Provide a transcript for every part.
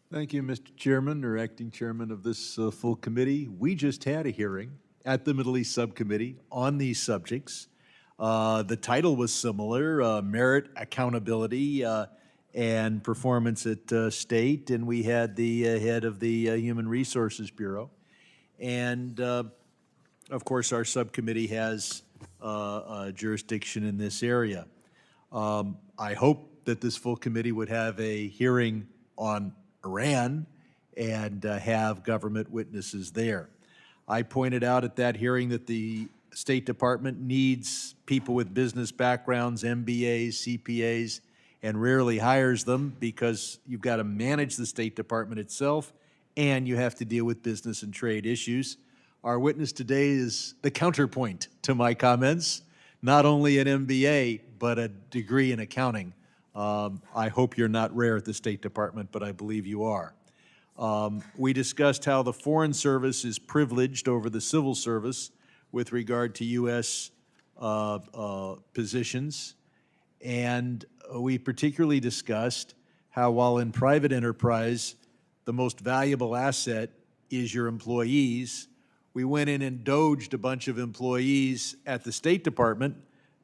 Thank you, Mr. Chairman, or acting chairman of this full committee. We just had a hearing at the Middle East Subcommittee on these subjects. The title was similar, Merit, Accountability, and Performance at State, and we had the head of the Human Resources Bureau. And of course, our subcommittee has jurisdiction in this area. I hope that this full committee would have a hearing on Iran and have government witnesses there. I pointed out at that hearing that the State Department needs people with business backgrounds, MBAs, CPAs, and rarely hires them because you've got to manage the State Department itself and you have to deal with business and trade issues. Our witness today is the counterpoint to my comments, not only an MBA, but a degree in accounting. I hope you're not rare at the State Department, but I believe you are. We discussed how the Foreign Service is privileged over the Civil Service with regard to U.S. Positions. And we particularly discussed how while in private enterprise, the most valuable asset is your employees, we went in and doged a bunch of employees at the State Department,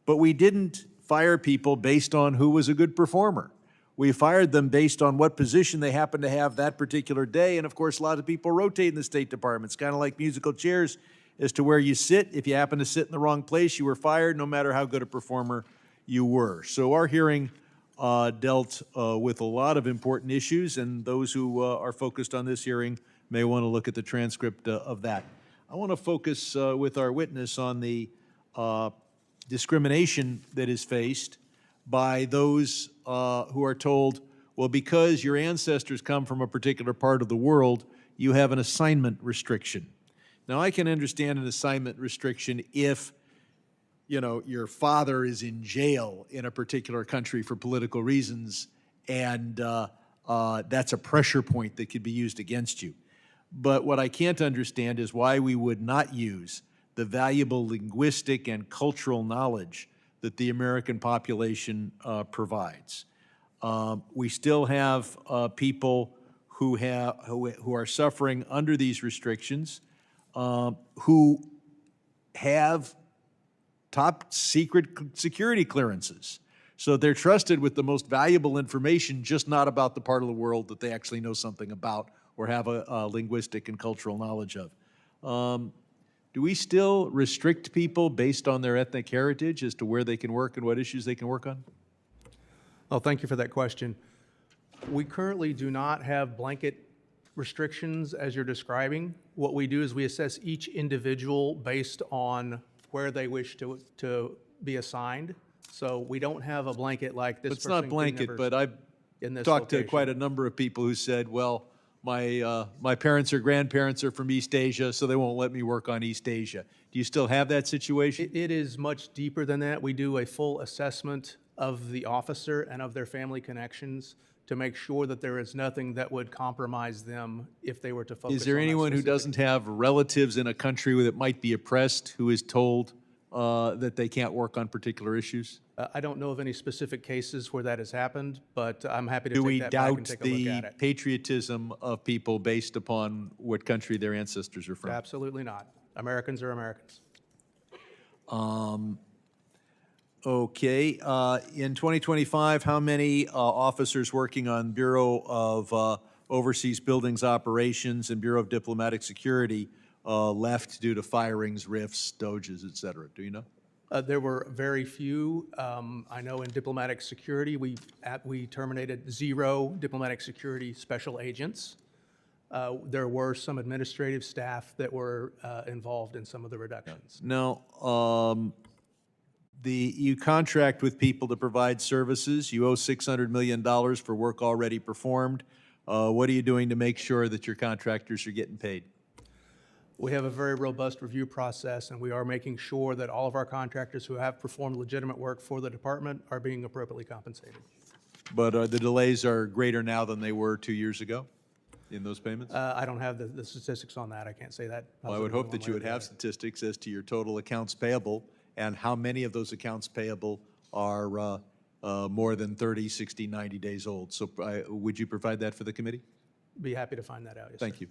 but we didn't fire people based on who was a good performer. We fired them based on what position they happened to have that particular day, and of course, a lot of people rotate in the State Department. It's kind of like musical chairs as to where you sit. If you happen to sit in the wrong place, you were fired, no matter how good a performer you were. So our hearing dealt with a lot of important issues, and those who are focused on this hearing may want to look at the transcript of that. I want to focus with our witness on the discrimination that is faced by those who are told, well, because your ancestors come from a particular part of the world, you have an assignment restriction. Now, I can understand an assignment restriction if, you know, your father is in jail in a particular country for political reasons, and that's a pressure point that could be used against you. But what I can't understand is why we would not use the valuable linguistic and cultural knowledge that the American population provides. We still have people who are suffering under these restrictions, who have top secret security clearances. So they're trusted with the most valuable information, just not about the part of the world that they actually know something about or have a linguistic and cultural knowledge of. Do we still restrict people based on their ethnic heritage as to where they can work and what issues they can work on? Oh, thank you for that question. We currently do not have blanket restrictions as you're describing. What we do is we assess each individual based on where they wish to be assigned. So we don't have a blanket like this. It's not blanket, but I've talked to quite a number of people who said, well, my parents or grandparents are from East Asia, so they won't let me work on East Asia. Do you still have that situation? It is much deeper than that. We do a full assessment of the officer and of their family connections to make sure that there is nothing that would compromise them if they were to focus on that. Is there anyone who doesn't have relatives in a country that might be oppressed who is told that they can't work on particular issues? I don't know of any specific cases where that has happened, but I'm happy to Do take we that back and doubt take a look at the it. patriotism of people based upon what country their ancestors are from? Absolutely not. Americans are Americans. Okay. In 2025, how many officers working on Bureau of Overseas Buildings Operations and Bureau of Diplomatic Security left due to firings, rifts, doges, et cetera? Do you know? There were very few. I know in diplomatic security, we terminated 0 diplomatic security special agents. There were some administrative staff that were involved in some of the reductions. Now, you contract with people to provide services. You owe $600 million for work already performed. What are you doing to make sure that your contractors are getting paid? We have a very robust review process, and we are making sure that all of our contractors who have performed legitimate work for the department are being appropriately compensated. But the delays are greater now than they were 2 years ago in those payments? I don't have the statistics on that. I can't say that. Well, I would hope that you would have statistics as to your total accounts payable and how many of those accounts payable are more than 30, 60, 90 days old. So would you provide that for the committee? Be happy to find that out, yes, sir. Thank you.